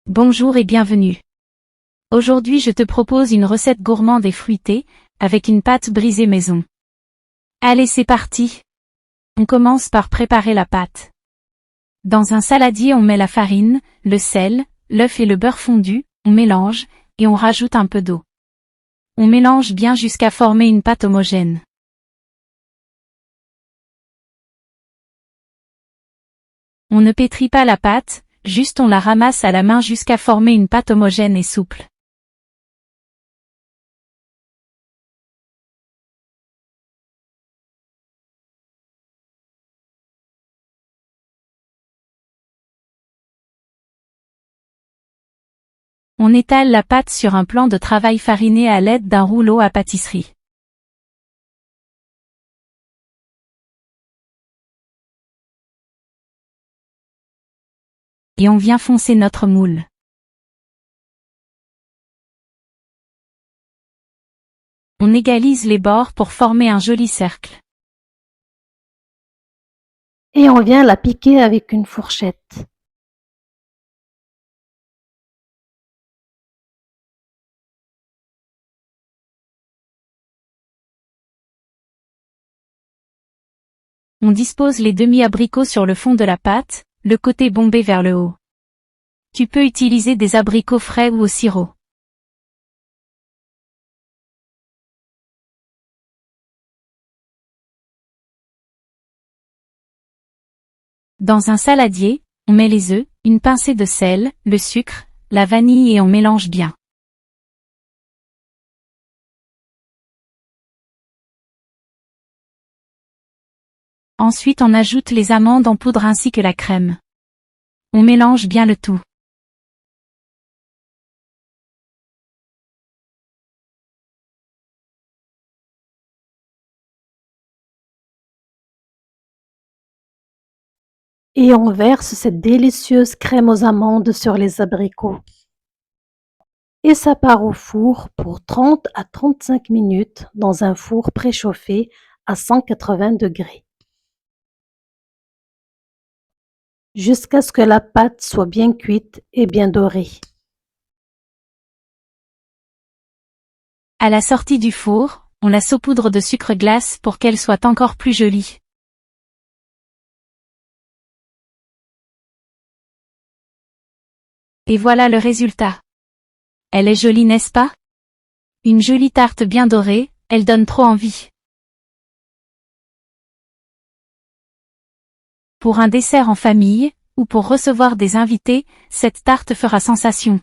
Bonjour et bienvenue. Aujourd'hui je te propose une recette gourmande et fruitée, avec une pâte brisée maison. Allez c'est parti. On commence par préparer la pâte. Dans un saladier on met la farine, le sel, l'œuf et le beurre fondu, on mélange, et on rajoute un peu d'eau. On mélange bien jusqu'à former une pâte homogène. On ne pétrit pas la pâte, juste on la ramasse à la main jusqu'à former une pâte homogène et souple. On étale la pâte sur un plan de travail fariné à l'aide d'un rouleau à pâtisserie. Et on vient foncer notre moule. On égalise les bords pour former un joli cercle. Et on vient la piquer avec une fourchette. On dispose les demi-abricots sur le fond de la pâte, le côté bombé vers le haut. Tu peux utiliser des abricots frais ou au sirop. Dans un saladier, on met les œufs, une pincée de sel, le sucre, la vanille et on mélange bien. Ensuite on ajoute les amandes en poudre ainsi que la crème. On mélange bien le tout. Et on verse cette délicieuse crème aux amandes sur les abricots. Et ça part au four pour 30 à 35 minutes dans un four préchauffé à 180 degrés. Jusqu'à ce que la pâte soit bien cuite et bien dorée. À la sortie du four, on la saupoudre de sucre glace pour qu'elle soit encore plus jolie. Et voilà le résultat. Elle est jolie, n'est-ce pas? Une jolie tarte bien dorée, elle donne trop envie. Pour un dessert en famille, ou pour recevoir des invités, cette tarte fera sensation.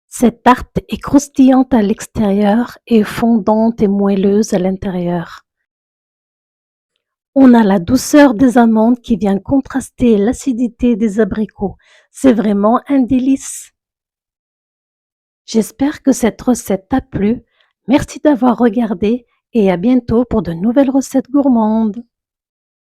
Cette tarte est croustillante à l'extérieur et fondante et moelleuse à l'intérieur. On a la douceur des amandes qui vient contraster l'acidité des abricots. C'est vraiment un délice. J'espère que cette recette t'a plu. Merci d'avoir regardé et à bientôt pour de nouvelles recettes gourmandes.